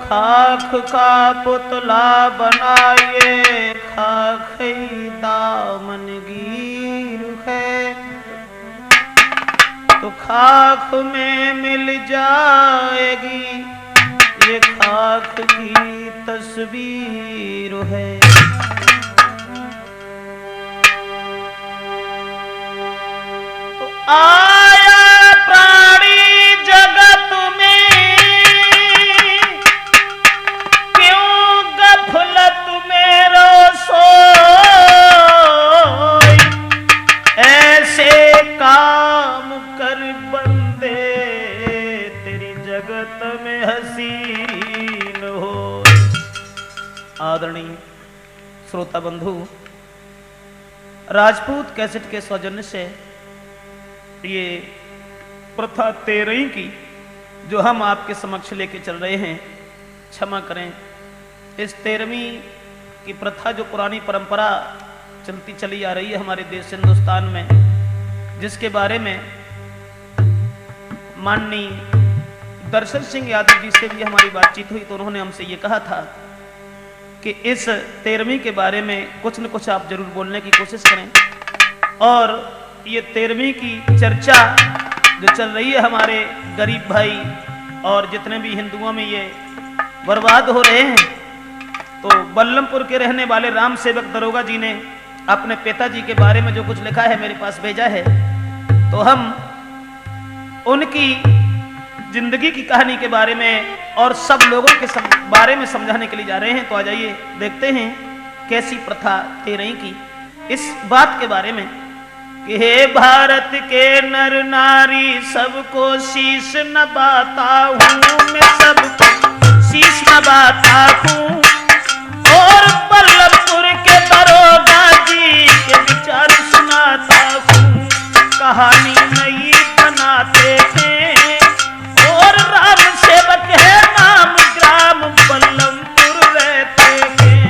खाख का पुतला बनाए खाखई दामन गिर है, तो खाख में मिल जाएगी ये खाख की तस्वीर है। तो आया प्राणी जगत में क्यों गफलत में रोसोई, ऐसे काम कर बंदे तेरी जगत में हसीन हो। आदरणीय श्रोता बंधु, राजपूत कैसेट के सौजन्य से ये प्रथा 13 की जो हम आपके समक्ष लेके चल रहे हैं, क्षमा करें, इस 13वीं की प्रथा जो पुरानी परंपरा चलती चली आ रही है हमारे देश हिंदुस्तान में, जिसके बारे में माननीय दर्शन सिंह यादव जी से भी हमारी बातचीत हुई, तो उन्होंने हमसे ये कहा था कि इस 13वीं के बारे में कुछ न कुछ आप जरूर बोलने की कोशिश करें। और ये 13वीं की चर्चा जो चल रही है हमारे गरीब भाई और जितने भी हिंदुओं में ये बर्बाद हो रहे हैं, तो बल्लमपुर के रहने वाले राम सेवक दरोगा जी ने अपने पिताजी के बारे में जो कुछ लिखा है मेरे पास भेजा है, तो हम उनकी जिंदगी की कहानी के बारे में और सब लोगों के बारे में समझाने के लिए जा रहे हैं। तो आ जाइए देखते हैं कैसी प्रथा 13 की इस बात के बारे में कि हे भारत के नर नारी सबको शीश नवाता हूँ, मैं सबको शीश नवाता हूँ, और बल्लभपुर के दरोगा जी के विचार सुनाता हूँ। कहानी नई बनाते हैं और राम सेवक है नाम, ग्राम बल्लभपुर रहते हैं।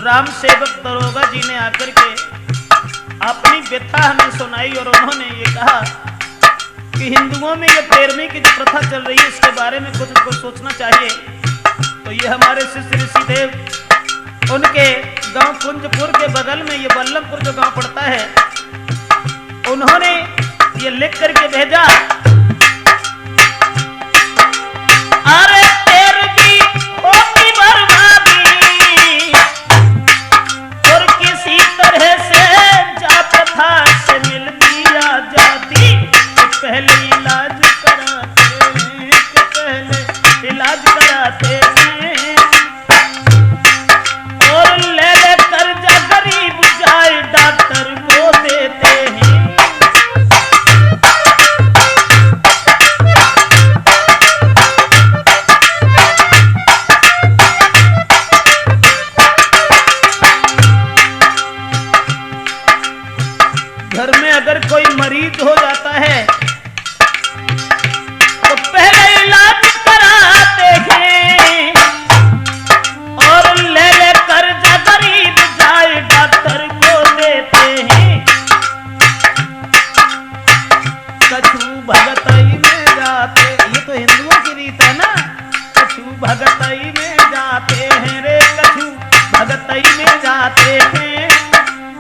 राम सेवक दरोगा जी ने आकर के अपनी व्यथा हमें सुनाई और उन्होंने ये कहा कि हिंदुओं में ये 13वीं की जो प्रथा चल रही है इसके बारे में कुछ कुछ सोचना चाहिए। तो ये हमारे श्री ऋषिदेव उनके गांव कुंजपुर के बगल में ये बल्लमपुर जो गांव पड़ता है, उन्होंने ये लिख करके भेजा, अरे 13वीं होगी बर्बादी और किसी तरह से जा प्रथा से मिलती आजादी। पहले इलाज कराते हैं, पहले इलाज कराते हैं और ले ले कर्जा गरीब जाए डॉक्टर वो देते हैं। घर में अगर कोई मरीज हो जाता है तो पहले इलाज कराते हैं भगतई में जाते हैं रे, कछु भगतई में जाते हैं।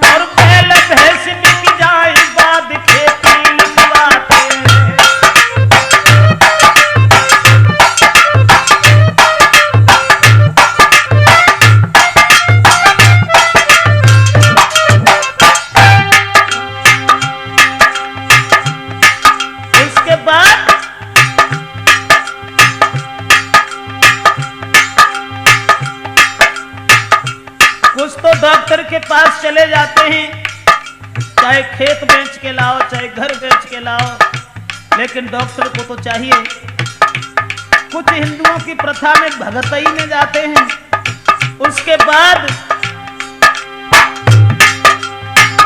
और बैल भैंस बिक जाए बाद खेती लिखवाते हैं। इसके बाद कुछ तो डॉक्टर के पास चले जाते हैं, चाहे खेत बेच के लाओ चाहे घर बेच के लाओ, लेकिन डॉक्टर को तो चाहिए। कुछ हिंदुओं की प्रथा में भगतई में जाते हैं। उसके बाद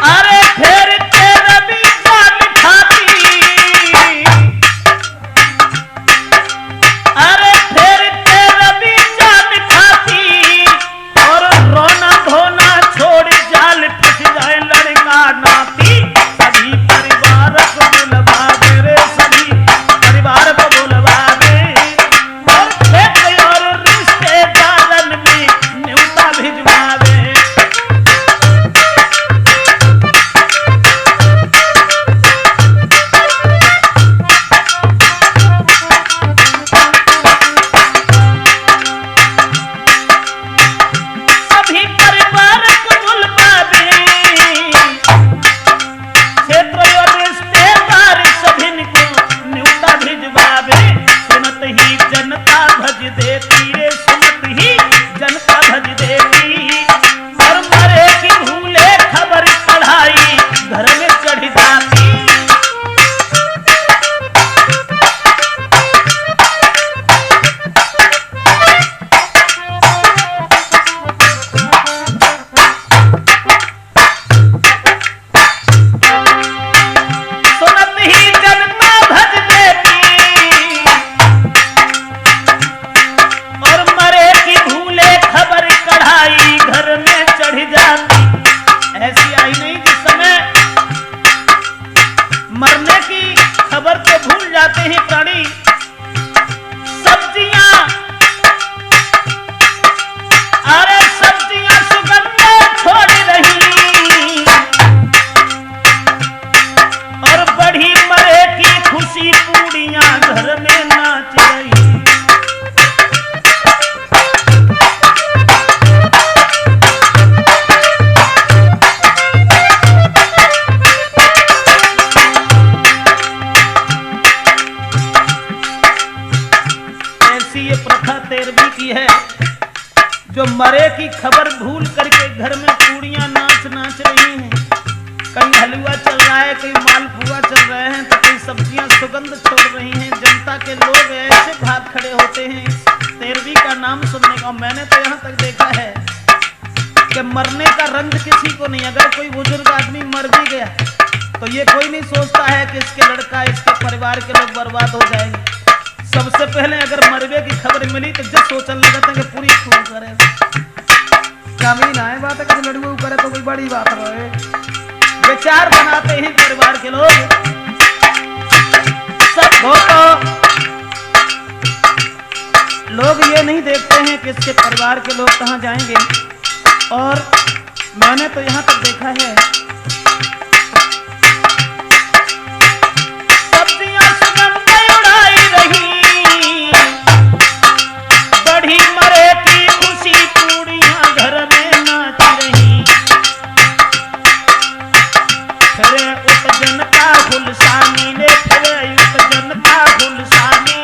अरे फिर तेरा भी जान खाती, अरे फिर तेरा भी जान खाती। और रोना धोना छोड़ जाल फंस जाए लड़का नाती। सभी परिवार को बुलवा दे रे, सभी परिवार को बुलवा दे। और खेत और रिश्तेदारन में न्योता भिजवा दे। सभी परिवार को बुलवा दे। क्षेत्र और रिश्तेदार सभी को न्योता भिजवा दे। सुनत ही जनता भज देती रे, सुनत ही जनता भज देती। और मरे की भूले खबर पढ़ाई घर में चढ़ जाती। सुनत ही जनता भज देती। और मरे की भूले खबर कढ़ाई घर में चढ़ जाती। ऐसी आई नहीं जिस समय मरने की खबर तो भूल जाते हैं प्राणी। सब्जियां, अरे सब्जियां सुगंध छोड़ रही। और बढ़ी मरे की खुशी पूड़ियां घर में नाच रही। ऐसी ये प्रथा 13वीं की है, जो मरे की खबर भूल करके घर में पूड़ियां नाच रही हैं। कहीं हलवा चल रहा है, कहीं मालपुआ चल रहे हैं, तो कहीं सब्जियां सुगंध छोड़ रही हैं। जनता के लोग ऐसे भाग खड़े होते हैं इस 13वीं का नाम सुनने का। मैंने तो यहाँ तक देखा है कि मरने का रंज किसी को नहीं। अगर कोई बुजुर्ग आदमी मर भी गया तो ये कोई नहीं सोचता है कि इसके लड़का, इसके परिवार के लोग बर्बाद हो जाएंगे। सबसे पहले अगर मरवे की खबर मिली तो जब सोचने लगा था कि पूरी खून करे। कमी ना है बात है कि लड़ुआ करे तो कोई बड़ी बात रहे। विचार बनाते हैं परिवार के लोग। सब हो तो लोग ये नहीं देखते हैं कि इसके परिवार के लोग कहाँ जाएंगे। और मैंने तो यहाँ तक देखा है, सब्जियां सुगंध उड़ाई रही। बढ़ी मरे की खुशी पूड़ियां घर में नाच रही। फिर उत जनता गुलसानी ने, फिर उत जनता गुलसानी।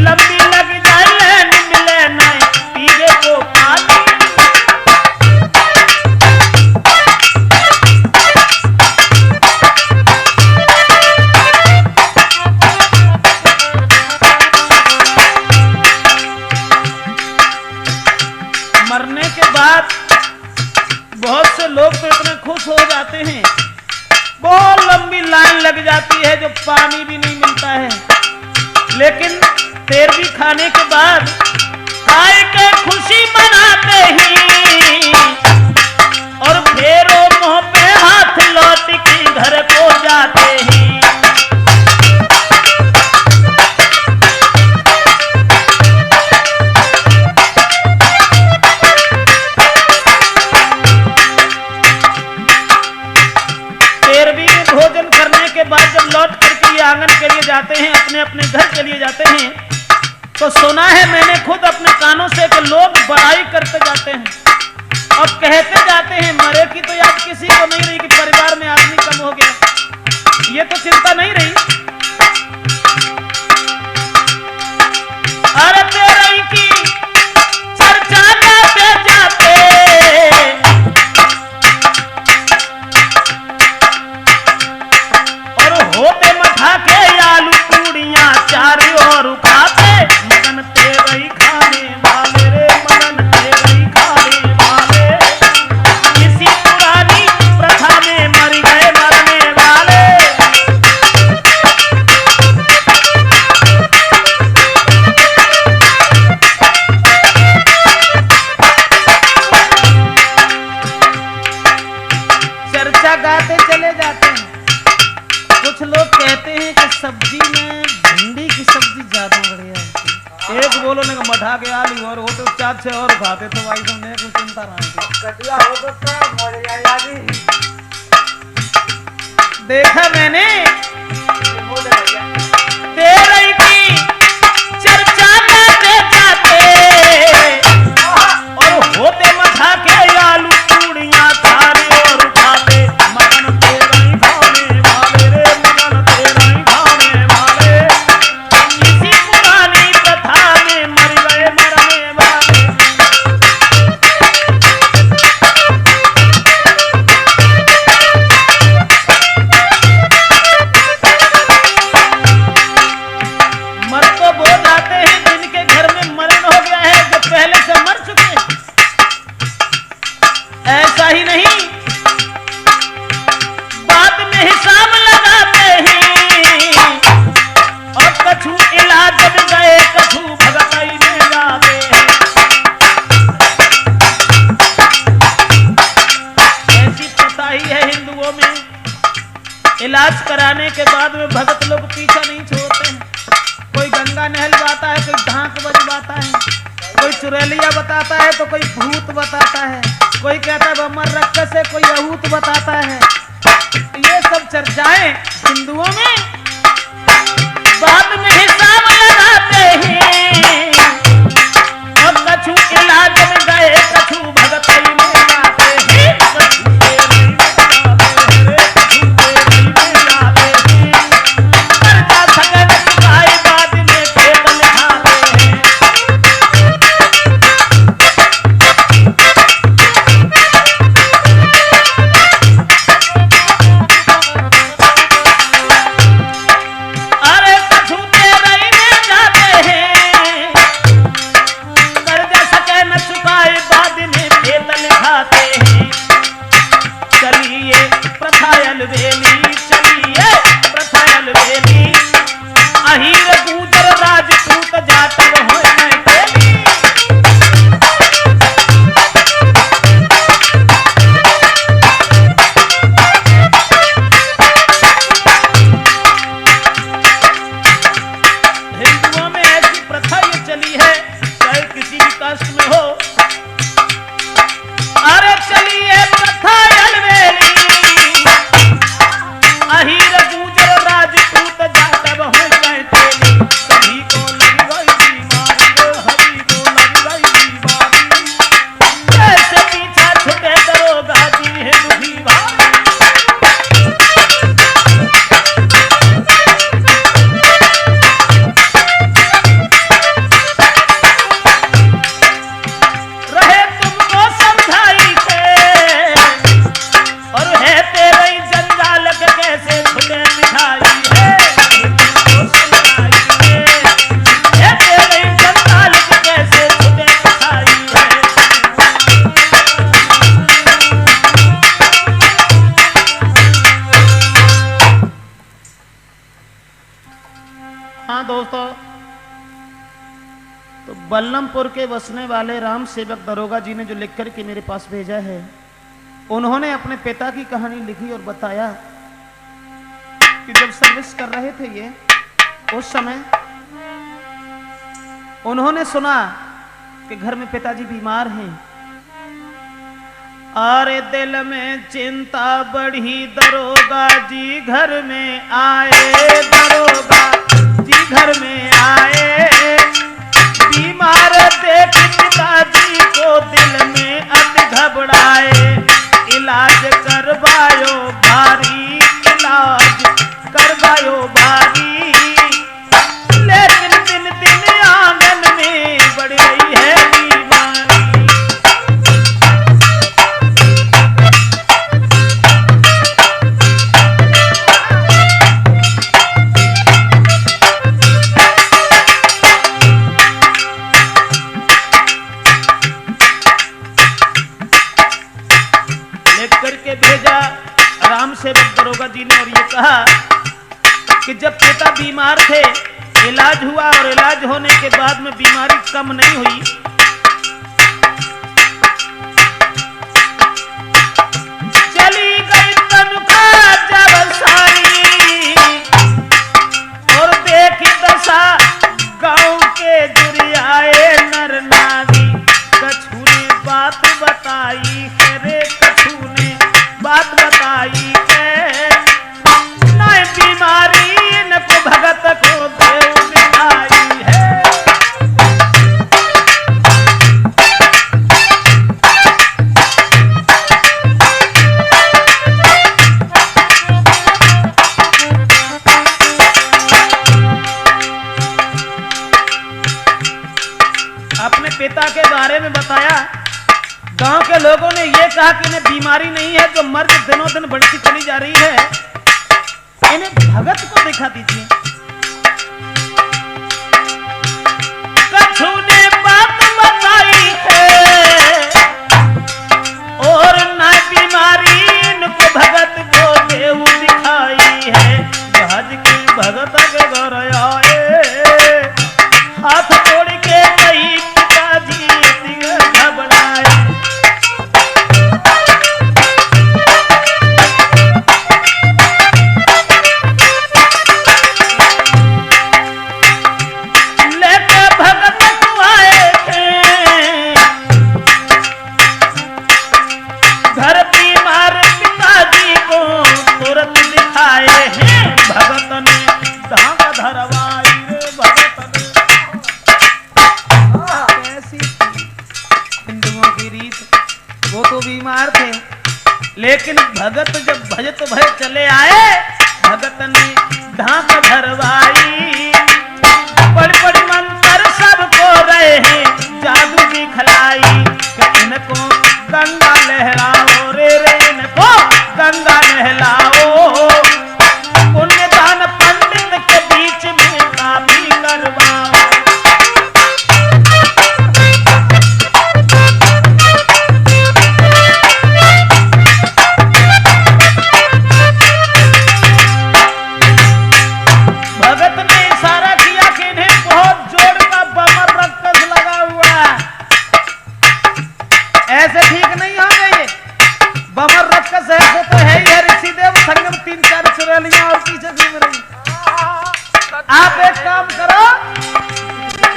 लंबी लग जाए लेन मिले ना पीवे को पानी। मरने के बाद बहुत से लोग तो इतने खुश हो जाते हैं, बहुत लंबी लाइन लग जाती है, जो पानी भी नहीं मिलता है। लेकिन 13वीं खाने के बाद खाए के खुशी मनाते ही। और फेरो मुंह पे हाथ लौट के घर को जाते ही। हैं खुद अपने कानों से कि लोग बड़ाई करते जाते हैं और कहते जाते हैं मरे की तो याद किसी को नहीं रही कि परिवार में आदमी कम हो गया, ये तो चिंता नहीं रही। अरे तेरे की चर्चा गाते जाते और होते मठा के आलू पूड़ियां चार और खाते, मगन तेरे ही खाने वाले रे, मगन तेरे ही खाने वाले, इसी पुरानी प्रथा में मर गए मरने वाले। चर्चा गाते चले जाते हैं। कुछ लोग कहते हैं कि सब्जी में भिंडी की सब्जी ज्यादा बढ़िया है। एक बोलो ने मठा के आलू और वो तो चार छह और खाते तो भाई तुमने कुछ चिंता रहा देखा मैंने तेरे की चर्चा गाते जाते और होते मठा के आलू पूड़ियां थारे और खाते, मगन तेरा ही खाने वाले रे, मगन तेरा ही खाने वाले, इसी पुरानी प्रथा में मर गए मरने वाले। मर तो वो जाते हैं जिनके घर में मरण हो गया है, जो पहले से मर चुके हैं। ऐसा ही नहीं, बाद में हिसाब लगाते हैं और कछु इलाज में गए कछु भगतई में जाते हैं। ऐसी प्रथा ही है हिंदुओं में, इलाज कराने के बाद में भगत लोग पीछा नहीं छोड़ते हैं। कोई गंगा नहलवाता है, कोई ढाक बजवाता है, कोई चुरैलिया बताता है तो कोई भूत बताता है, कोई कहता है बमर रक्षस है, कोई अहूत बताता है। ये सब चर्चाएं हिंदुओं में बाद में हिसाब लगाते हैं और कछु इलाज में गए कछु भगतई में जाते हैं, कछु तेरे में जाते हैं, कछु तेरे में जाते हैं, कर्जा सगन चुकाए बाद में खेत लिखाते हैं। अरे कछु तेरे में जाते हैं, कर्जा सके न चुकाए बाद में खेत लिखाते हैं। चलिए प्रथायल वेली, चलिए प्रथायल वेली, अहीर गुजर राजपूत जाति हो मैं तेली। हिंदुओं में ऐसी प्रथा ये चली है, चाहे किसी भी कास्ट में हो। अरे चलिए प्रथा अलवेली, अहीर गुजर राजपूत जाटव हो गए तेली, सभी को लग गई बीमारी रे, हरी को लग गई बीमारी, कैसे पीछा छुटे दरोगा जी है दुखी भारी। रहे तुमको समझाई के और है तेरे ही जंजाल के कैसे छुटे मिठाई है, तुमको समझाई के है तेरे ही जंजाल के कैसे छुटे मिठाई है। हाँ दोस्तों, तो बल्लमपुर के बसने वाले राम सेवक दरोगा जी ने जो लिख कर के मेरे पास भेजा है, उन्होंने अपने पिता की कहानी लिखी और बताया कि जब सर्विस कर रहे थे ये, उस समय उन्होंने सुना कि घर में पिताजी बीमार हैं। अरे दिल में चिंता बढ़ी, दरोगा जी घर में आए, दरोगा जी घर में आए, बीमार देख पिताजी को दिल में अति घबराए, इलाज करवायो भारी, इलाज करवायो भारी, लेकिन दिन दिन आंगन में बढ़ रही है बीमारी। करके भेजा राम सेवक दरोगा जी ने और ये कहा कि जब पिता बीमार थे, इलाज हुआ और इलाज होने के बाद में बीमारी कम नहीं हुई, चली गई तनख्वाह जब सारी और देखी दशा गांव के जुरियाए नर नारी। कछु ने बात बताई रे, कछु ने बात बताई है, न बीमारी न को भगत को देव दिखाई है। अपने पिता के बारे में बताया। गांव के लोगों ने यह कहा कि इन्हें बीमारी नहीं है, जो मर्द दिनों दिन बढ़ती चली जा रही है, इन्हें भगत को दिखा दीजिए। कछु ने बात बताई है और न बीमारी इनको भगत को देव दिखाई है। भज के भगत के घर आए, हाथ जोड़ के कही पिताजी घबराए। लेकिन भगत जब भजत भय चले आए, भगत ने ढांक धरवाई। बड़ी बड़ी मंत्र सबको रहे हैं जादू की खलाई, इनको गंगा लहराओ रे रे, इनको गंगा नहलाओ। पुण्यदान पंडित के बीच में काफी करवाओ। ऐसे ठीक नहीं होंगे ये बमर रक्षस है तो है ही है ऋषिदेव संगम 3-4 चुड़ैलियां और पीछे घूम रही। आप एक काम करो,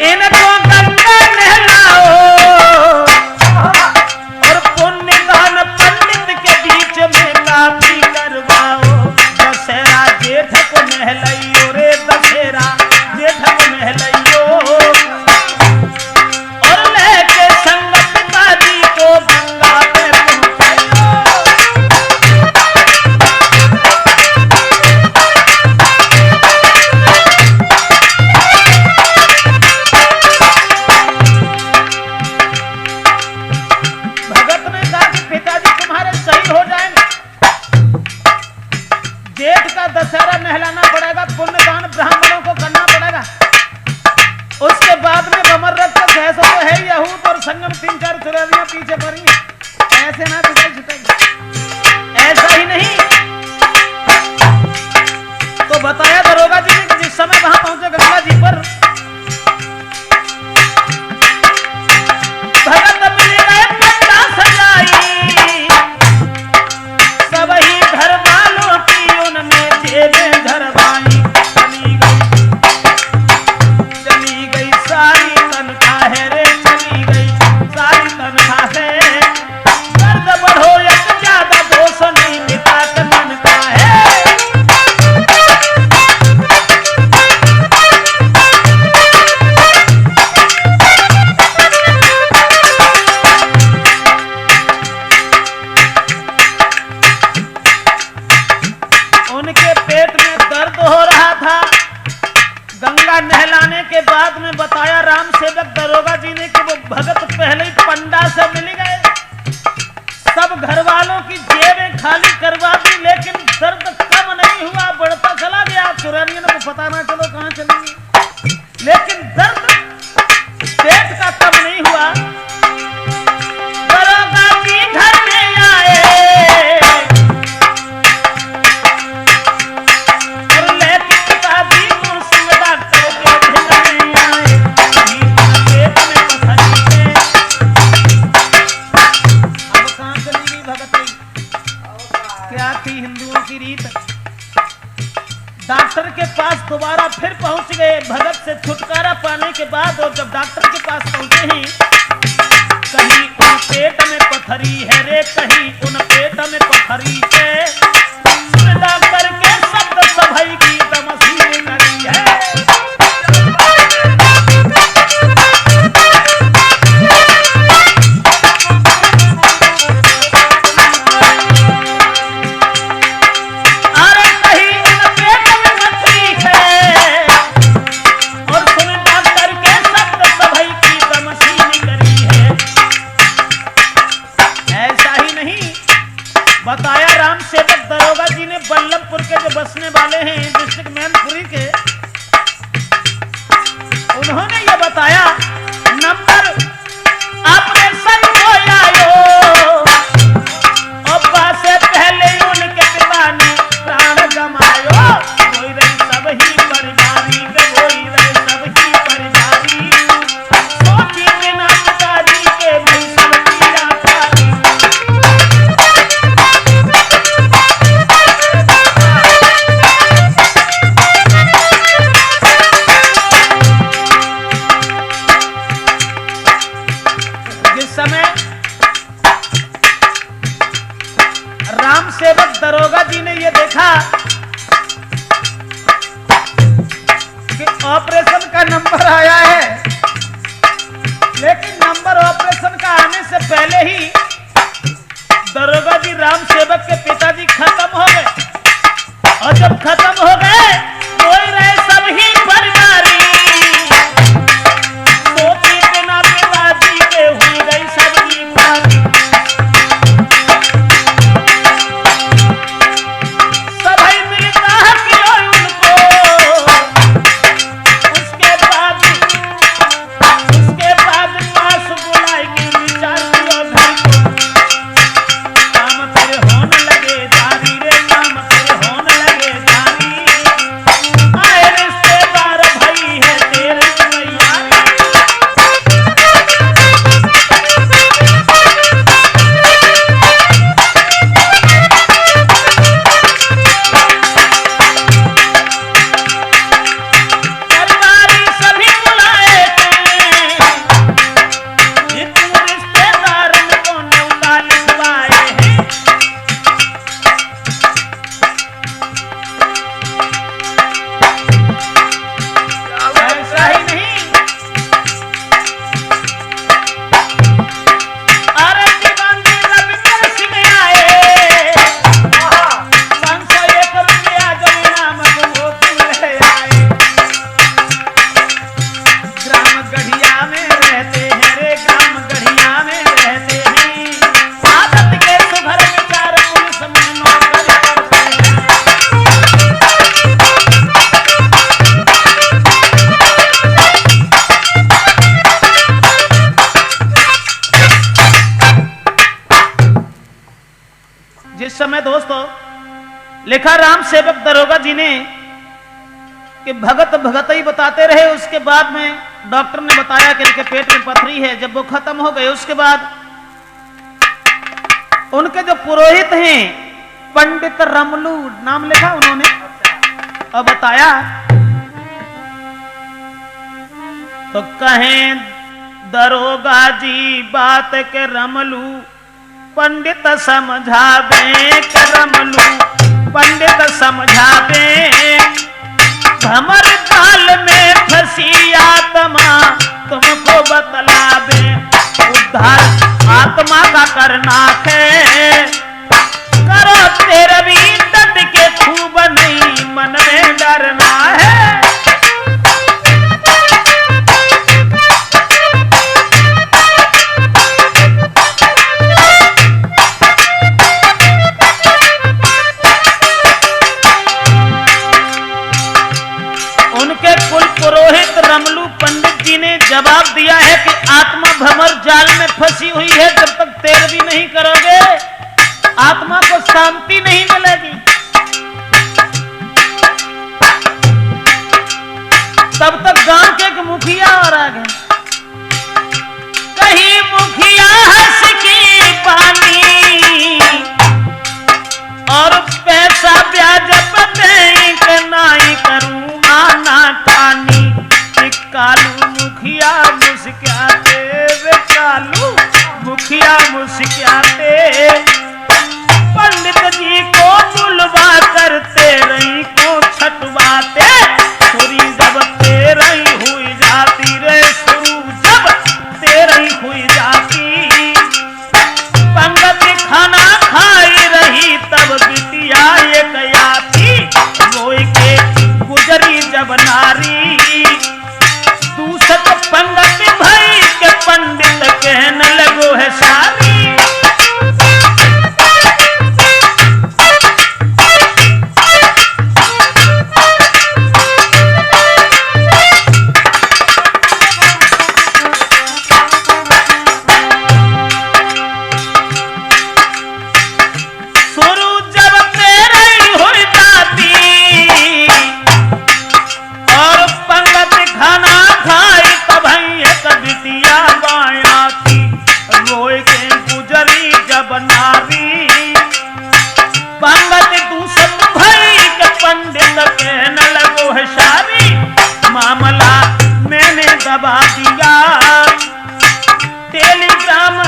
इनको गंगा नहलाओ और पुण्यदान पंडित के बीच में काफी करवाओ। दशहरा जेठ को नहलाइयो रे, दशहरा जेठ को नहलाइयो और लेके संग पिताजी को गंगा पे भगत ने कहा कि पिताजी तुम्हारे सही हो जाएंगे, जेठ का दशहरा नहलाना पड़ेगा, पुण्यदान ब्राह्मणों को करना पड़ेगा। उसके बाद में बमर रथ का तो है यहूद और संगम 3-4 चुड़ैलियां पीछे पड़ी। ऐसे ना पिताजी छुटेंगे, ऐसा ही नहीं तो बताया दरोगा जी ने। जिस समय वहां पहुंचे गंगा जी पर, भगत मिल गए पंडा सजाई, सब ही घर वालों की उनने जेबें धरवाई। चली गई सारी तनख्वाह है रे, चली गई सारी तनख्वाह है। दर्द बढ़ो या ज्यादा दोष नहीं, पिता का मन का है। भगत पहले ही पंडा से मिल गए, सब घर वालों की जेबें खाली करवा दी, लेकिन दर्द कम नहीं हुआ, बढ़ता चला गया। चुरानियों को पता ना चलो कहां चली, लेकिन दर्द पेट का कम नहीं हुआ। दरोगा जी घर में आए और लेके पिताजी मुंशी डॉक्टर के घर में आए। पेट में पथरी है, अब कहां चली गई भगत? क्या थी हिंदुओं की रीत? डॉक्टर के पास दोबारा फिर पहुंच गए भगत से छुटकारा पाने के बाद। और जब डॉक्टर के पास पहुंचे हैं, कहीं उन पेट में पथरी है रे, कहीं उन पेट में पथरी है। सुन डॉक्टर के शब्द सभई की तमसी नरी है। बताया राम सेवक दरोगा जी ने, बल्लभपुर के जो बसने वाले हैं डिस्ट्रिक्ट मैनपुरी के, उन्होंने ये बताया नंबर ऑपरेशन हो आयो, अब्बा से पहले उनके पिता ने प्राण गमायो। कोई रही सब ही परिवारी के, कोई रही सब ही परिवारी, सोची बिना पिताजी के भी सब पीड़ा पारी। राम सेवक दरोगा जी ने यह देखा कि ऑपरेशन का नंबर आया है, लेकिन नंबर ऑपरेशन का आने से पहले ही दरोगा जी राम सेवक के पिताजी खत्म हो गए। और जब खत्म हो गए, कोई रहे सब ही परिवारी, सोची बिना पिताजी के हुई गई सबकी पारी। समय दोस्तों लिखा राम सेवक दरोगा जी ने कि भगत भगत ही बताते रहे। उसके बाद में डॉक्टर ने बताया कि इनके पेट में पथरी है। जब वो खत्म हो गए, उसके बाद उनके जो पुरोहित हैं पंडित रमलू नाम लिखा उन्होंने और बताया तो कहें दरोगा जी बात के रमलू पंडित समझावे के रमलू पंडित समझावे भमर जाल में फंसी आत्मा तुमको बतलावे उद्धार आत्मा का करना है करो तेरवी डट के खूब नहीं मन में डरना है। फंसी हुई है, जब तक तेरवी नहीं करोगे आत्मा को शांति नहीं मिलेगी। तब तक गांव के एक मुखिया और आ गए। कहीं मुखिया हंस की पानी और पैसा ब्याज पे नाई करूं आना पानी। कालू मुखिया मुस्कुराते वे, कालू मुखिया मुस्कुराते, पंडित जी को बुलवा करते रही को छटवाते। सुरी जब तेरही हुई जाती रे, शुरू जब तेरही हुई जाती, पंगति खाना खाई रही तब बिटिया एक आती। रोई के गुजरी जब नारी, दूसत पंगति भई के पंडित कहने लगो है सारी। मामला मैंने दबा दिया, टेलीग्राम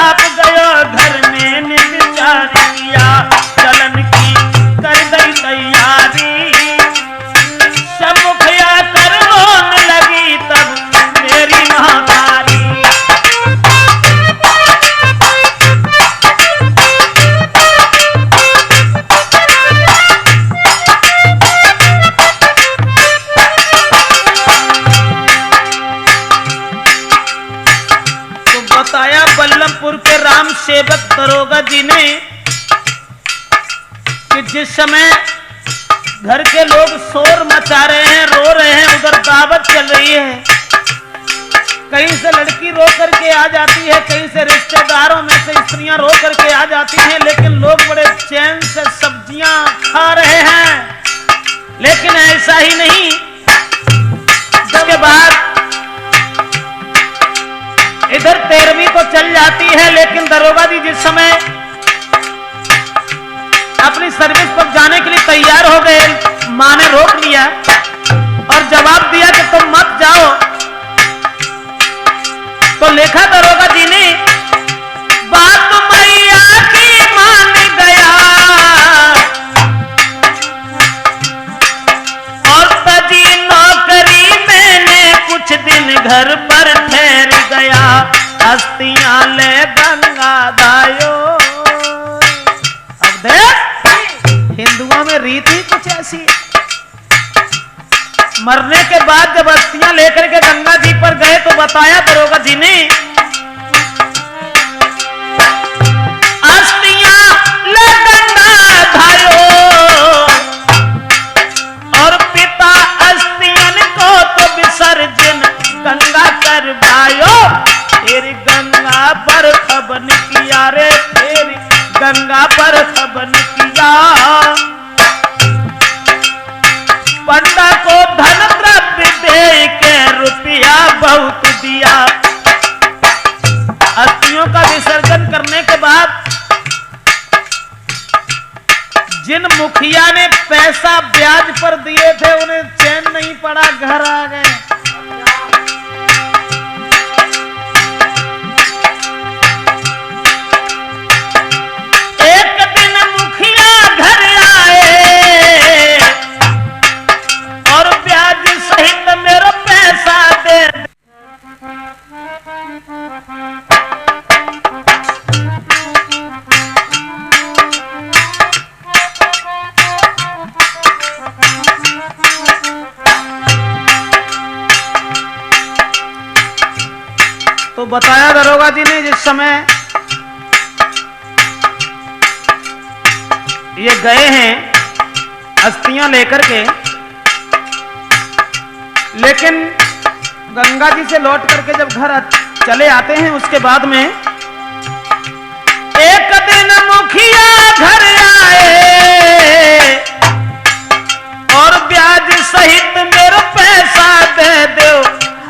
आप गयो घर में विचार किया। चलन की कर गई तैयारी, सब मुखिया कर रोने लगी तब मेरी महातारी। बताया बल्लभपुर के राम सेवक दरोगा जी ने कि जिस समय घर के लोग शोर मचा रहे हैं, रो रहे हैं, उधर दावत चल रही है, कहीं से लड़की रो करके आ जाती है, कहीं से रिश्तेदारों में से स्त्रियां रो करके आ जाती हैं, लेकिन लोग बड़े चैन से सब्जियां खा रहे हैं। लेकिन ऐसा ही नहीं, इसके बाद इधर तेरहवीं तो चल जाती है, लेकिन दरोगा जी जिस समय अपनी सर्विस पर जाने के लिए तैयार हो गए, मां ने रोक लिया और जवाब दिया कि तुम मत जाओ। तो लिखा दरोगा जी ने, बात मैया की मान गया और तजी नौकरी मैंने कुछ दिन घर पर ठहर गया। अस्थियां ले गंगा दायो। अब देख, हिंदुओं में रीत ही कुछ ऐसी है। मरने के बाद जब अस्थियां लेकर के गंगा जी पर गए तो बताया दरोगा जी ने, अस्थियां ले गंगा धायो और पिता अस्थियन को तो विसर्जन गंगा करवायो। तेरी गंगा पर खबन किया रे, तेरी गंगा पर खबन किया। पंडा को धन द्रव्य दे के रुपया बहुत दिया। अस्थियों का विसर्जन करने के बाद जिन मुखिया ने पैसा ब्याज पर दिए थे उन्हें चैन नहीं पड़ा, घर आ गए। एक दिन मुखिया घर आए और ब्याज सहित मेरा पैसा दे। तो बताया दरोगा जी ने, जिस समय ये गए हैं अस्थियां लेकर के, लेकिन गंगा जी से लौट करके जब घर चले आते हैं। उसके बाद में एक दिन मुखिया घर आए और ब्याज सहित मेरा पैसा दे दो,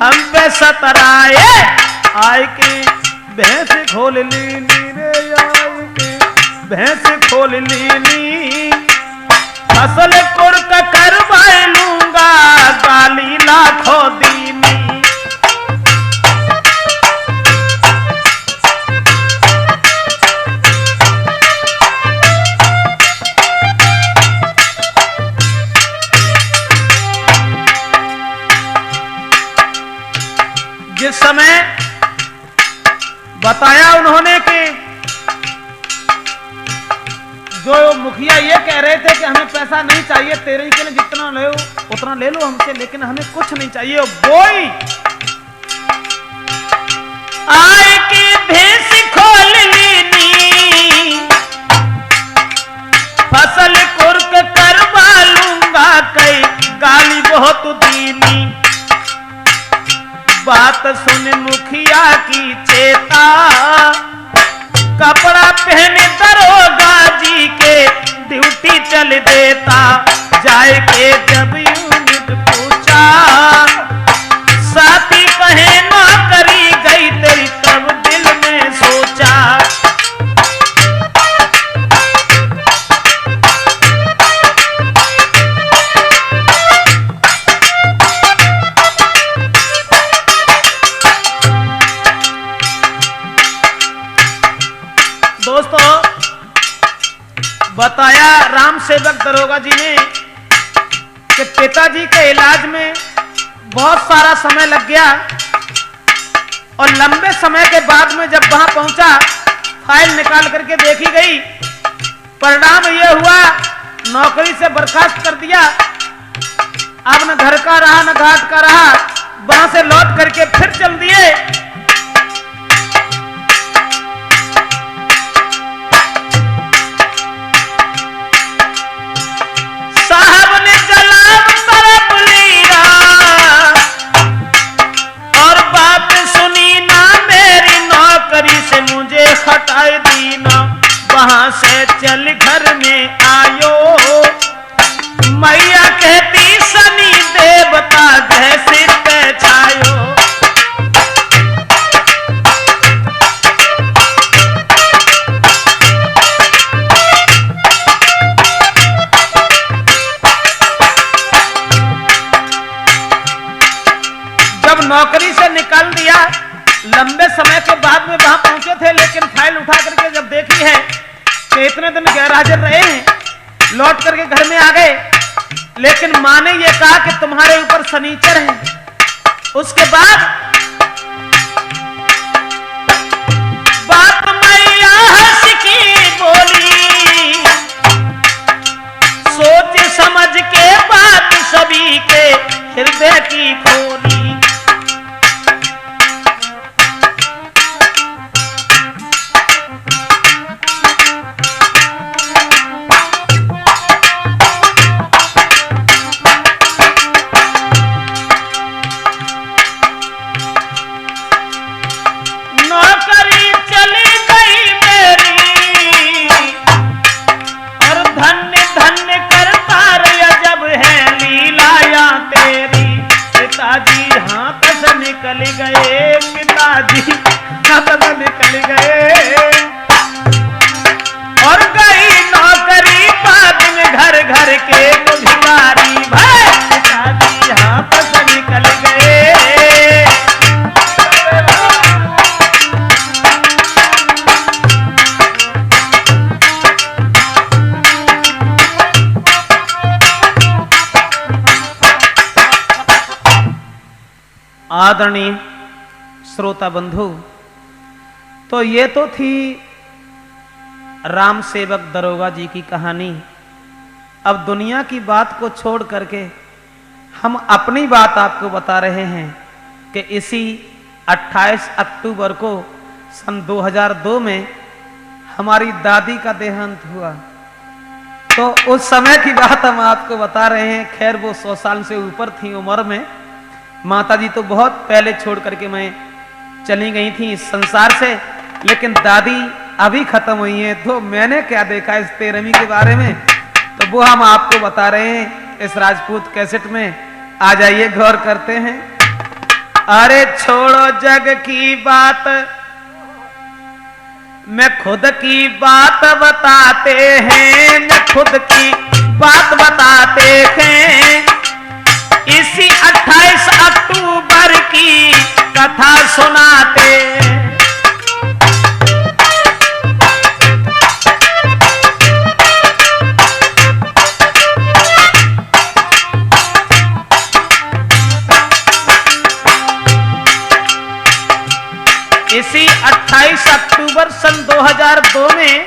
हम पे सतराए। आय के भैंस खोल लीनी रे, आय के भैंस खोल लीनी, फसल कुर्क करवाए लूंगा, गाली लाखों दीनी। जिस समय बताया उन्होंने कि जो मुखिया ये कह रहे थे कि हमें पैसा नहीं चाहिए, तेरे के लिए जितना ले उतना ले लो हमसे, लेकिन हमें कुछ नहीं चाहिए। बोई आय की भैंस खोल लीनी, फसल कुर्क करवा लूंगा, कई गाली बहुत दीनी। बात सुन मुखिया की चेता, कपड़ा पहने दरोगा जी के ड्यूटी चल देता। जाए के जब यूनिट पूछा, साथी कहे नौकरी गई तेरी, तब दिल में सोचा। दोस्तों, बताया राम सेवक दरोगा जी ने कि पिताजी के इलाज में बहुत सारा समय लग गया और लंबे समय के बाद में जब वहां पहुंचा, फाइल निकाल करके देखी गई, परिणाम यह हुआ नौकरी से बर्खास्त कर दिया। अब न घर का रहा न घाट का रहा, वहां से लौट करके फिर चल दिए। हटाए दीना, वहां से चल घर में आयो, मैया कहती शनि देवता गह सिर पे छायो। जब नौकरी से निकाल दिया, लंबे समय के बाद में वहां पहुंचे थे, लेकिन फाइल उठा करके जब देखी है कि इतने दिन गैर हाजिर रहे हैं, लौट करके घर में आ गए, लेकिन मां ने यह कहा कि तुम्हारे ऊपर शनिचर है। उसके बाद बात मैया हंस की बोली, सोच समझ के बात सभी के हृदय की खोली। निकल गए पिताजी, हाथ निकल गए और गई नौकरी बाद में घर घर के भिखारी। भाई पिताजी हाथ से निकल गए। आदरणीय श्रोता बंधु, तो ये तो थी राम सेवक दरोगा जी की कहानी। अब दुनिया की बात को छोड़ करके हम अपनी बात आपको बता रहे हैं कि इसी 28 अक्टूबर को सन 2002 में हमारी दादी का देहांत हुआ। तो उस समय की बात हम आपको बता रहे हैं। खैर वो 100 साल से ऊपर थी उम्र में। माता जी तो बहुत पहले छोड़ करके मैं चली गई थी इस संसार से, लेकिन दादी अभी खत्म हुई हैं। तो मैंने क्या देखा इस 13वीं के बारे में, तो वो हम आपको बता रहे हैं इस राजपूत कैसेट में। आ जाइए, गौर करते हैं। अरे छोड़ो जग की बात, मैं खुद की बात बताते हैं, मैं खुद की बात बताते हैं। इसी 28 अक्टूबर की कथा सुनाते। इसी 28 अक्टूबर सन 2002 में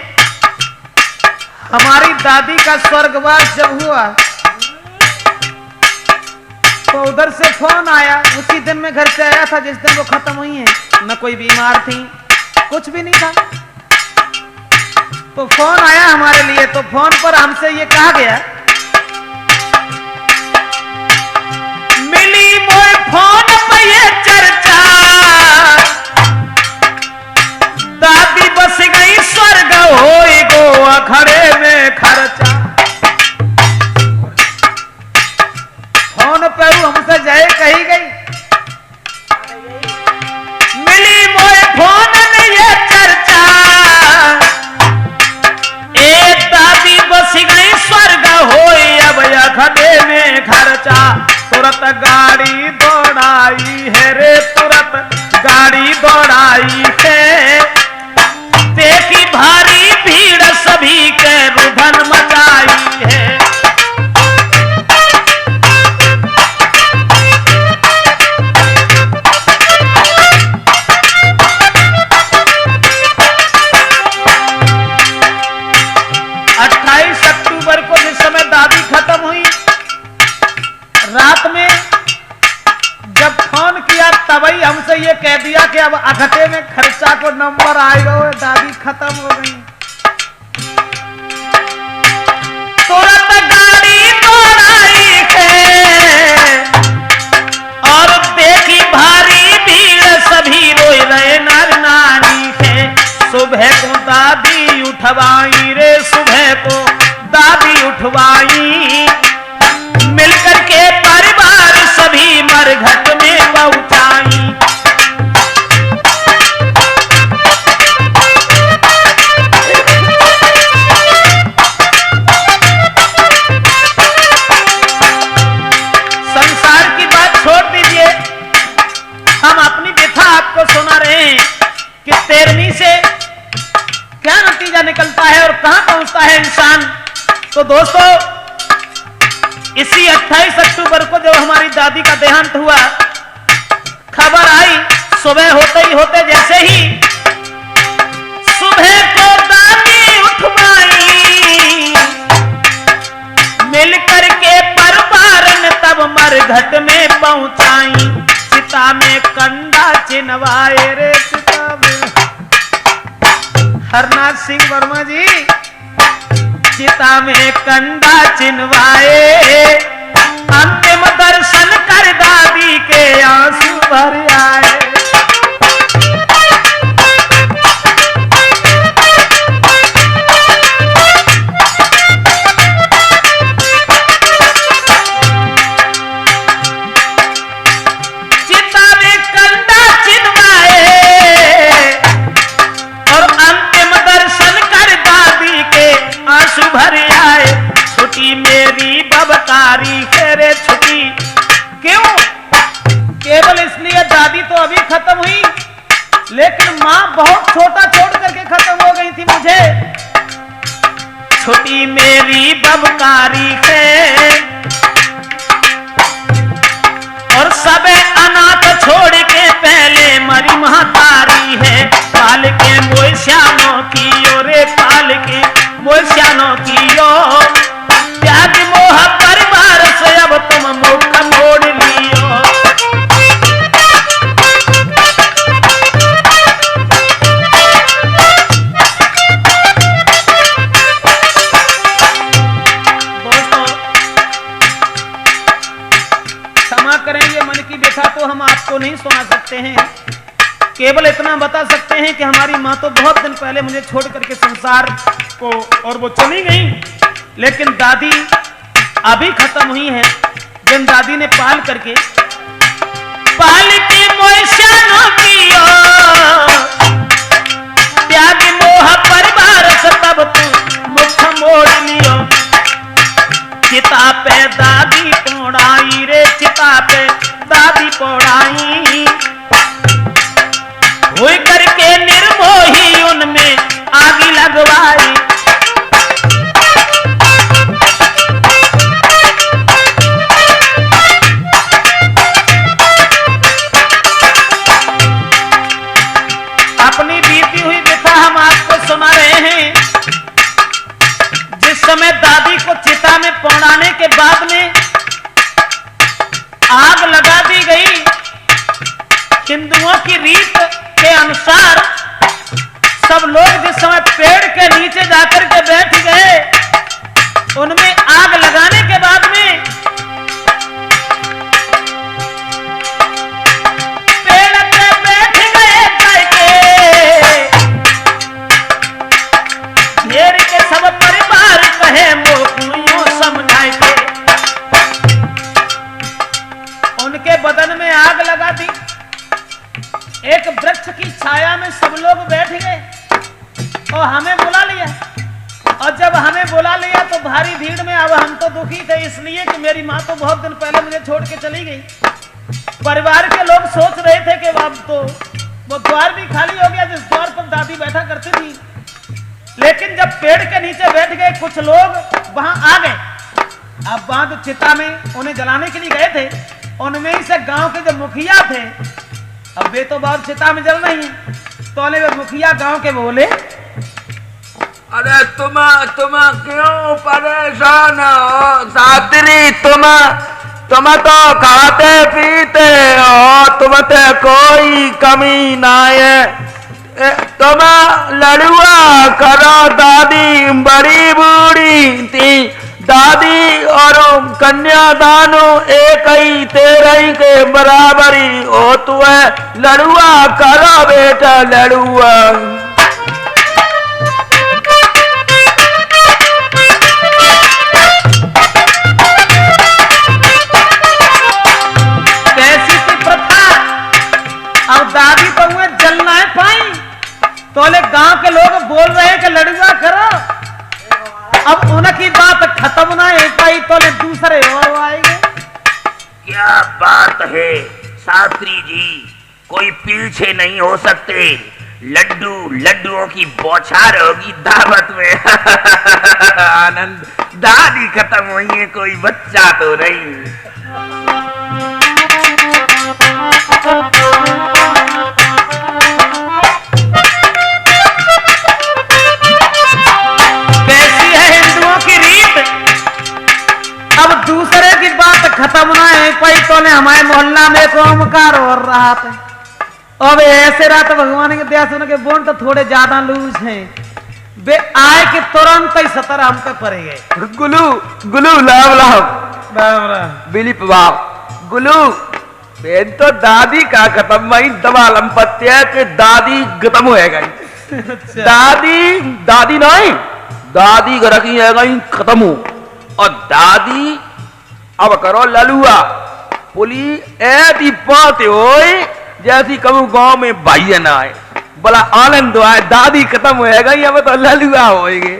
हमारी दादी का स्वर्गवास जब हुआ तो उधर से फोन आया। उसी दिन में घर से आया था जिस दिन वो खत्म हुई है। न कोई बीमार थी, कुछ भी नहीं था। तो फोन आया हमारे लिए, तो फोन पर हमसे ये कहा गया, मिली मोए फोन पे ये चर्चा, दादी बस गई स्वर्ग होई गो अखड़े में खर्चा। फोन पे हमसे जय कही गई, मिली मोए फोन में ये चर्चा, एक दादी बस गई स्वर्ग होई अब अखड़े में खर्चा। तुरंत गाड़ी दौड़ाई है रे, तुरंत गाड़ी दौड़ाई है, देखी भारी भीड़ सभी के रुधन मचाई है। 28 अक्टूबर को जिस समय दादी खत्म हुई, रात में जब फोन किया तभी हमसे ये कह दिया कि अब अखटे में खर्चा को नंबर आएगा, दादी खत्म हो गई। तुरंत गाड़ी दौड़ाई है और देखी भारी भीड़ सभी रोई रहे नर नारी है। सुबह को दादी उठवाई रे, सुबह को दादी उठवाई, मिलकर के परिवार सभी मरघट में पहुंचाई। संसार की बात छोड़ दीजिए, हम अपनी व्यथा आपको सुना रहे हैं कि 13वीं से क्या नतीजा निकलता है और कहां पहुंचता है इंसान। तो दोस्तों, इसी 28 अक्टूबर को जब हमारी दादी का देहांत हुआ, खबर आई सुबह होते ही होते, जैसे ही सुबह को दादी उठवाई, मिलकर के परिवार ने तब मरघट में पहुंचाई। चिता में कंडा चिनवाए रे, चिता में हरनाथ सिंह वर्मा जी, चिता में कंडा चिनवाए, अंतिम दर्शन कर दादी के आंसू भर आए। चिता में कंडा चिनवाए और अंतिम दर्शन कर दादी के आंसू भर आए। छुट्टी मेरी बबकारी है रे, छुट्टी क्यों? केवल इसलिए दादी तो अभी खत्म हुई, लेकिन मां बहुत छोटा छोड़ करके खत्म हो गई थी मुझे। छुट्टी मेरी बबकारी है और सब अनाथ छोड़ के पहले मरी महतारी है। पाल के मोय श्यानो की रे, पाल के मोय श्यानो की त्याग मोह परिवार से अब तुम मुख मोड़ लियो। दोस्तों, क्षमा करें, ये मन की व्यथा तो हम आपको नहीं सुना सकते हैं, केवल इतना बता सकते हैं कि हमारी माँ तो बहुत दिन पहले मुझे छोड़ करके संसार को और वो चली गई, लेकिन दादी अभी खत्म हुई है। जिन दादी ने पाल के मोशानो कियो त्याग मोह परिवार से तब तू मुख मोड़ लियो। चिता पे दादी पौड़ाई रे, चिता पे दादी पौड़ाई, हुई करके निर्मोही उनमें आगी लगवाई। अपनी बीती हुई व्यथा हम आपको सुना रहे हैं। जिस समय दादी को चिता में पौड़ाने के बाद में आग लगा दी गई, हिंदुओं की रीत के अनुसार सब लोग जिस समय पेड़ के नीचे जाकर के बैठ गए, उनमें आग लगाने के बाद में पेड़ पे बैठ गए करके घेर के सब परिवार कहे मोकुइयों समझाए के। उनके बदन में आग लगा दी। एक वृक्ष की छाया में सब लोग बैठ गए और हमें बुला लिया। और जब हमें बुला लिया तो भारी भीड़ में अब हम तो दुखी थे, इसलिए कि मेरी माँ तो बहुत दिन पहले मुझे छोड़ के चली गई। परिवार के लोग सोच रहे थे कि अब तो वो द्वार भी खाली हो गया जिस द्वार पर दादी बैठा करती थी। लेकिन जब पेड़ के नीचे बैठ गए कुछ लोग वहां आ गए। अब वहां जो चिता में उन्हें जलाने के लिए गए थे, उनमें ही से गांव के जो मुखिया थे, अब वे तो बहुत चिता में जल रही हैं, तो वे मुखिया गांव के बोले, अरे तुम क्यों परेशान हो सात्री? तुम तो खाते पीते हो, तुम ते कोई कमी ना है। तुम लड़ुआ करो, दादी बड़ी बूढ़ी थी, दादी और कन्यादानो एक ही तेरही के बराबरी हो। तू है लड़ुआ करो बेटा लड़ुआ। कैसी थी प्रथा? अब दादी तो हुए जल ना पाई, तो गांव के लोग बोल रहे हैं कि लड़ुआ करो। अब उनकी बात खत्म ना हो पाई तो दूसरे और आएंगे। क्या बात है शास्त्री जी, कोई पीछे नहीं हो सकते। लड्डुओं की बौछार होगी दावत में। आनंद, दादी खत्म हुई है, कोई बच्चा तो नहीं। अब दूसरे की बात खत्म ना है पाई तो ने हमारे मोहल्ला में एक ओमकार और रहा था। अब ऐसे रात भगवान के दया सुन के बोन तो थोड़े ज्यादा लूज हैं, वे आए कि तुरंत ही सतर हम पे पड़े गए। गुलू लाभ बिलिप वाव गुलू बेन तो दादी का खत्म वही दवा लंपत्य के दादी खत्म हो गई। दादी नहीं, दादी का रखी है गई खत्म हो। और दादी अब करो ललुआ पुली ऐसी बात हो जैसी कभी गांव में भाई ना आए, बड़ा आनंद आए। दादी खत्म हो गई, अब तो ललुआ होएगे।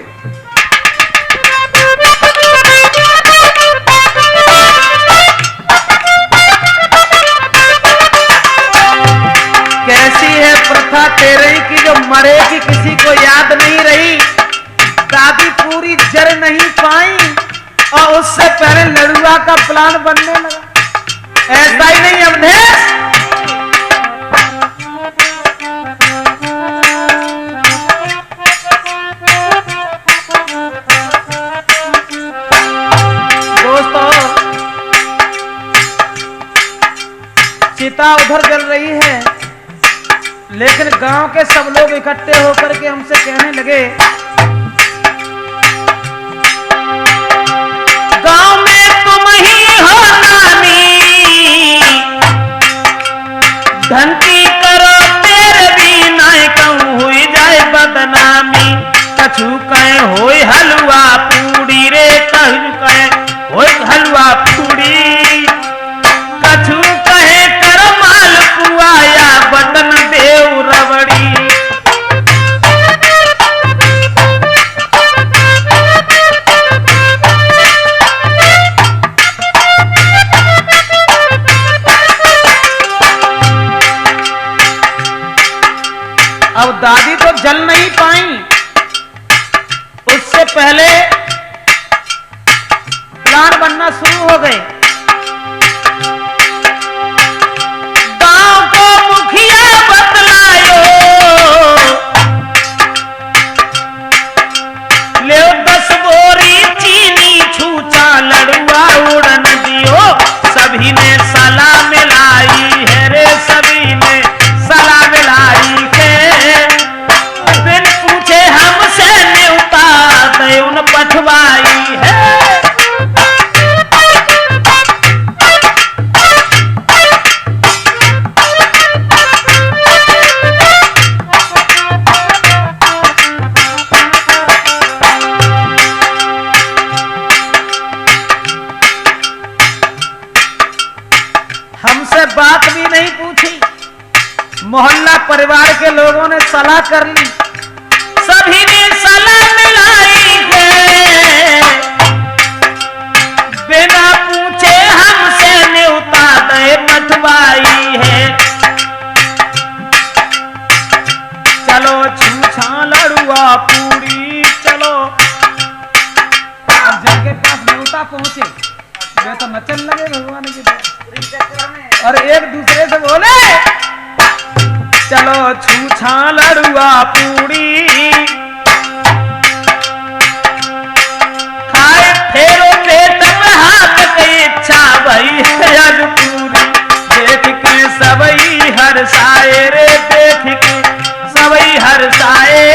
कैसी है प्रथा तेरे की जो मरेगी किसी को याद नहीं रही। दादी पूरी जर नहीं पाई और उससे पहले लड़ुआ का प्लान बनने लगा। ऐसा ही नहीं अवधेश, दोस्तों चिता उधर जल रही है, लेकिन गांव के सब लोग इकट्ठे होकर के हमसे कहने लगे, गांव में तुम ही हो नामी, धनती करो तेरे कछु कहे होय हलवा पूड़ी रे, कछु कहे होय हलवा पूड़ी, कछु कहे कर मालपुआ या बटन देव रबड़ी। अब दादी तो जल नहीं पाई, उससे पहले प्लान बनना शुरू हो गए। गांव को मुखिया बतलायो, ले 10 बोरी चीनी छूचा लड़ुआ उड़न दियो, सभी ने सलाह मिलाई है रे, सभी ने सलाह मिलाई के बिन पूछे हमसे न्योता दे उन पठवाई है। हमसे बात भी नहीं पूछी, मोहल्ला परिवार के लोगों ने सलाह कर ली, सभी ने सलाह मिलाई है, बिना पूछे हमसे न्योता दे मठवाई है। चलो छूछा लड़ुआ पूरी चलो। अब जिनके पास न्योता पहुंचे वे तो नचन लगे भगवान की तरह और एक दूसरे से बोले चलो छूछा लड़ुआ पूड़ी, खाए फेरो पेट में हाथ की इच्छा भई आज पूरी, देख के सबई हर्षाए रे, देख के सबई हर्षाए।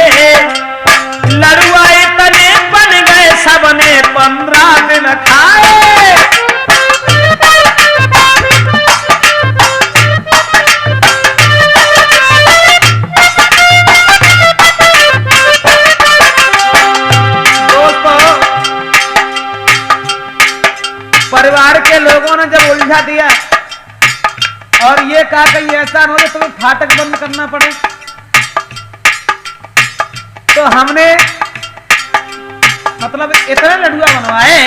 लड़ुआ इतने बन गए सबने 15 दिन खाए। परिवार के लोगों ने जब उलझा दिया और ये कहा कि ऐसा हो तो तुम्हें फाटक बंद करना पड़े, तो हमने मतलब इतने लड़ुआ बनवाए,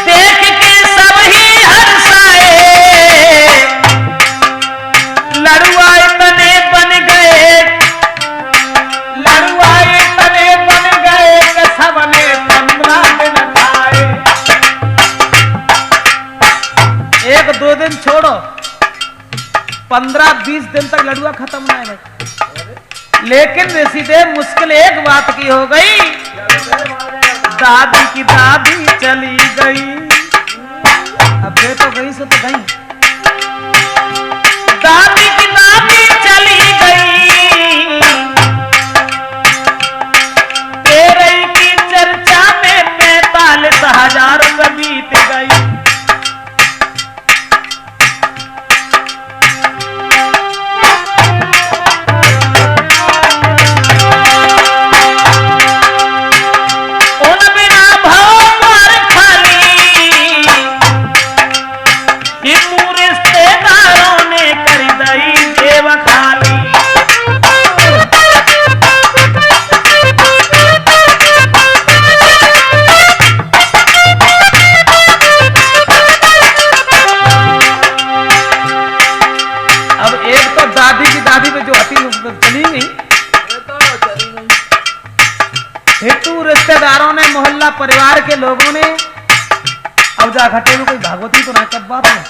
देख के सब ही हर्षाए। लड़ुआ इतने बन गए, लड़ुआ इतने बन गए कि सबने 15 दिन खाए। 1-2 दिन छोड़ो, 15-20 दिन तक लड़ुआ खत्म ना है। लेकिन ऋषिदेव मुश्किल एक बात की हो गई, दादी की दादी चली गई। अब वे तो गई सो तो गई, दादी की दादी चली गई, तेरे की चर्चा में 45,000 बीत गई। हेतु रिश्तेदारों ने, मोहल्ला परिवार के लोगों ने, अब जा घटे में कोई भागवती तो ना कब बात है,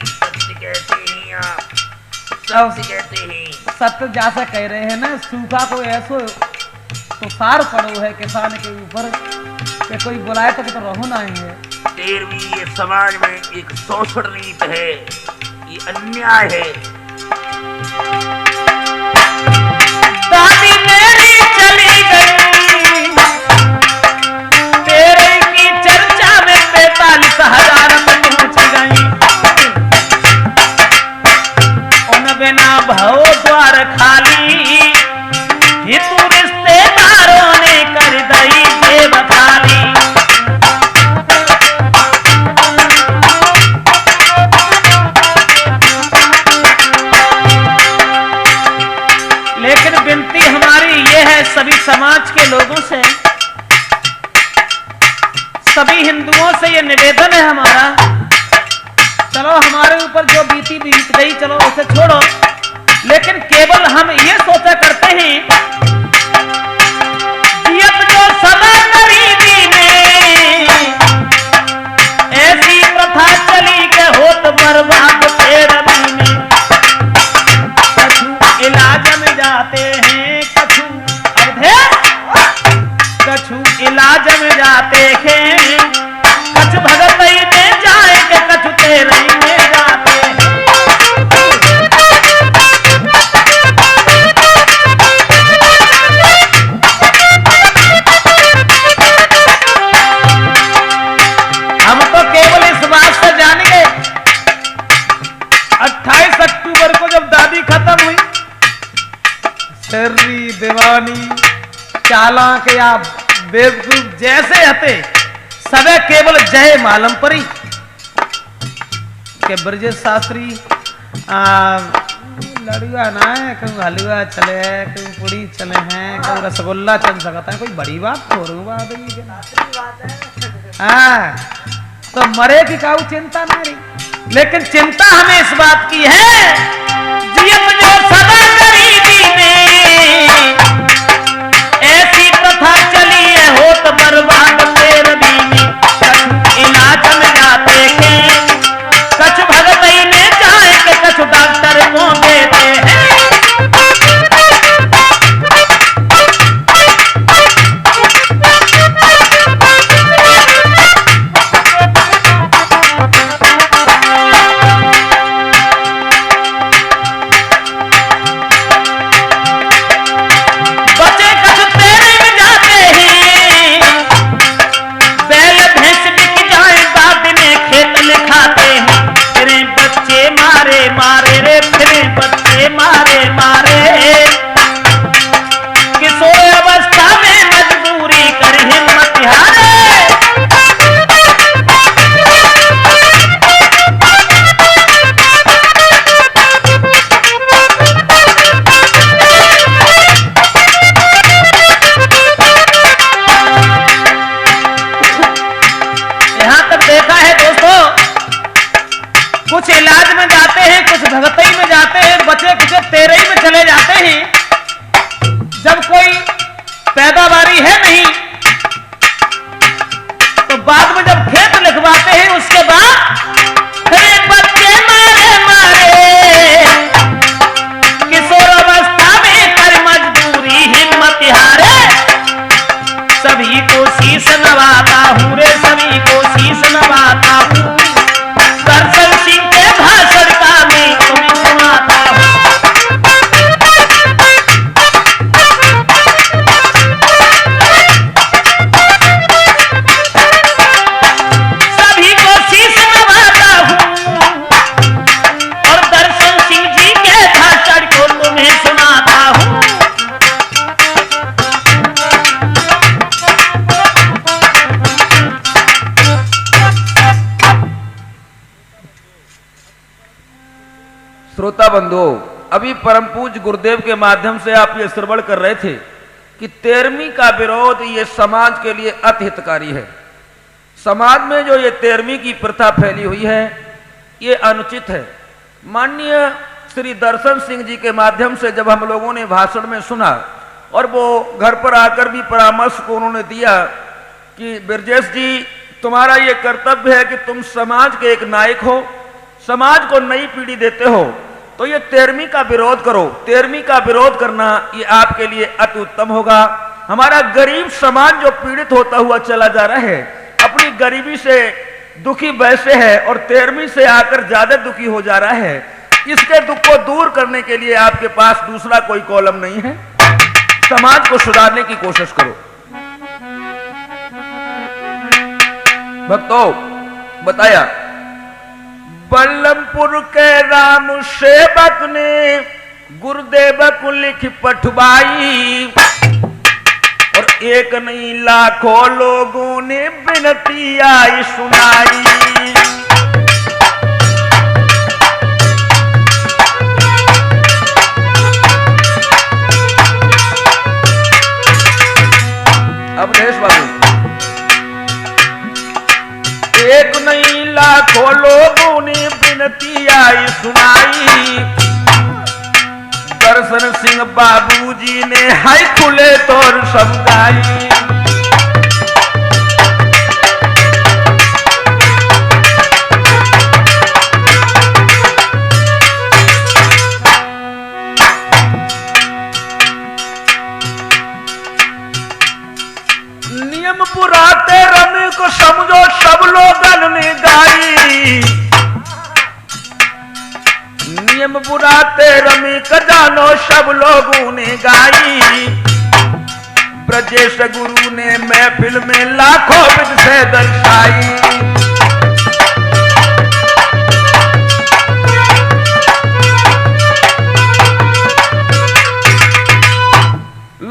सत्य कहते हैं आप, सत्य कहते हैं, सत्य जैसा कह रहे हैं ना, सूखा को ऐसो तो सार पड़ो है किसान के ऊपर कि कोई बुलाए तो रहो ना ही है। 13वीं ये समाज में एक शोषण रीत है, ये अन्याय है। दादी मेरी चली गई, तेरे की चर्चा में 45,000 में पहुंच गई। उन बिना भव द्वार खाली, है सभी समाज के लोगों से, सभी हिंदुओं से ये निवेदन है हमारा, चलो हमारे ऊपर जो बीती बीत गई चलो उसे छोड़ो, लेकिन केवल हम ये सोचा करते हैं जियत जो सदा गरीबी में ऐसी प्रथा चली के होत बर्बाद तेरवी में, कछु इलाज में जाते हैं कछु कछु इलाज में जाते हैं, कछु भगतई में जाए के कछु तेरही में जाते हैं। हम तो केवल इस बात से जान गए 28 अक्टूबर को जब दादी खत्म हुई, सर्री दीवानी चालाक या बेवकूफ जैसे हते सबे केवल जय मालम परी के ब्रजेश शास्त्री लड़ुआ ना है, कहूँ हलवा चले है, कहूँ पूड़ी चले हैं, कहूँ रसगुल्ला चल सकता है, कोई बड़ी बात छोड़ू आदमी के। हाँ तो मरे की काऊ चिंता नहीं, लेकिन चिंता हमें इस बात की है जियत जो सदा गरीबी में ऐसी प्रथा चली है होत बर्बाद तेरवी में, कछु इलाज में जाते हैं कछु भगतई में जाए के कछु डॉक्टर को देते हैं। कुछ इलाज में जाते हैं, कुछ भगतई में जाते हैं, बचे कुछ तेरही में चले जाते हैं। जब कोई पैदावारी है नहीं तो बाद में जब खेत लिखवाते हैं उसके बाद फिर बच्चे मारे मारे किशोर अवस्था में कर मजदूरी हिम्मत हारे, सभी को शीश नवाता हूँ रे, सभी को शीश नवाता हूँ, दर्शन सिंह के भाषण का मैं तुम्हें सुनाता हूँ। सभी को शीश नवाता हूँ और दर्शन सिंह जी के भाषण को तुम्हें सुनाता हूँ। श्रोता बंधुओं, अभी परम पूज्य गुरुदेव के माध्यम से आप ये श्रवण कर रहे थे कि तेरहवीं का विरोध ये समाज के लिए अति हितकारी है। समाज में जो ये तेरहवीं की प्रथा फैली हुई है ये अनुचित है। माननीय श्री दर्शन सिंह जी के माध्यम से जब हम लोगों ने भाषण में सुना और वो घर पर आकर भी परामर्श को उन्होंने दिया कि ब्रजेश जी तुम्हारा ये कर्तव्य है कि तुम समाज के एक नायक हो, समाज को नई पीढ़ी देते हो, तो ये तेरहवीं का विरोध करो। तेरहवीं का विरोध करना ये आपके लिए अति उत्तम होगा। हमारा गरीब समाज जो पीड़ित होता हुआ चला जा रहा है, अपनी गरीबी से दुखी वैसे है और तेरहवीं से आकर ज्यादा दुखी हो जा रहा है। इसके दुख को दूर करने के लिए आपके पास दूसरा कोई कॉलम नहीं है। समाज को सुधारने की कोशिश करो। भक्तों, बताया बल्लमपुर के राम सेवक ने गुरुदेव को लिख पठवाई और एक नहीं लाखों लोगों ने विनती आई सुनाई। जाई सुनाई। दर्शन सिंह बाबूजी ने हाय खुले तोर समझाई। नियम पुराते रमी को समझो सब लोगन ने गाई। नियम बुराते रमी का जानो सब लोगों ने गाई। ब्रजेश गुरु ने महफिल में लाखों विध से दर्शाई।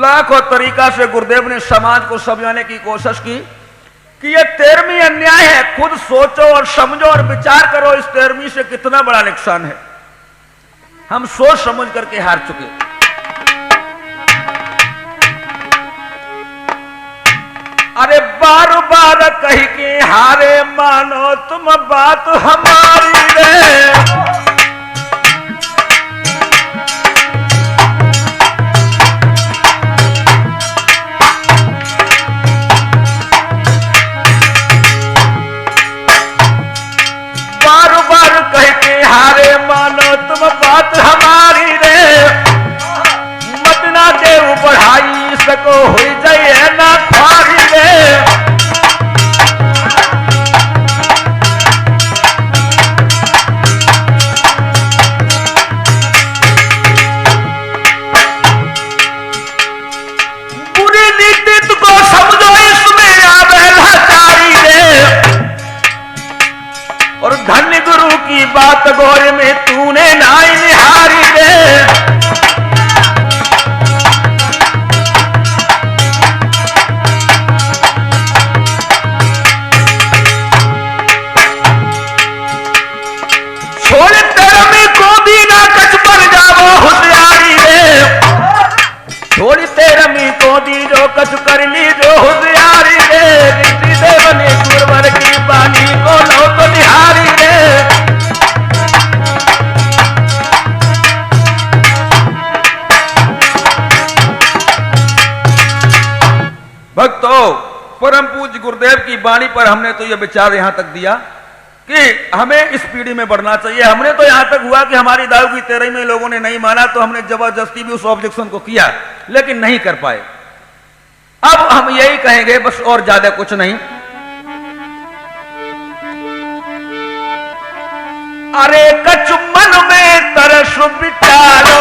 लाखों तरीका से गुरुदेव ने समाज को समझाने की कोशिश की कि ये 13वीं अन्याय है। खुद सोचो और समझो और विचार करो इस 13वीं से कितना बड़ा नुकसान है। हम सोच समझ करके हार चुके। अरे बार बार कही के हारे मानो तुम बात हमारी रे। हारे मानो तुम बात हमारी रे। मत ना देव बढ़ाई सको हो जाए ना खारी रे। बुरी नीति तुमको समझो इसमें आवे लाचारी रे। और धन्य गुरु की बात गौर में तूने नाई निहारी रे। छोड़ तेरमी को दीना कच पर जावो होशियारी रे। छोड़ तेरमी को दी जो कच कर ली जो होशियारी रे। ऋषि देव ने गुरुवर की बानी को लो तो निहारी रे। भक्तों, परम पूज्य गुरुदेव की वाणी पर हमने तो यह विचार यहां तक दिया कि हमें इस पीढ़ी में बढ़ना चाहिए। हमने तो यहां तक हुआ कि हमारी दाऊ की 13वीं में लोगों ने नहीं माना तो हमने जबरदस्ती भी उस ऑब्जेक्शन को किया, लेकिन नहीं कर पाए। अब हम यही कहेंगे बस, और ज्यादा कुछ नहीं। अरे कछु मन में तरस विचारो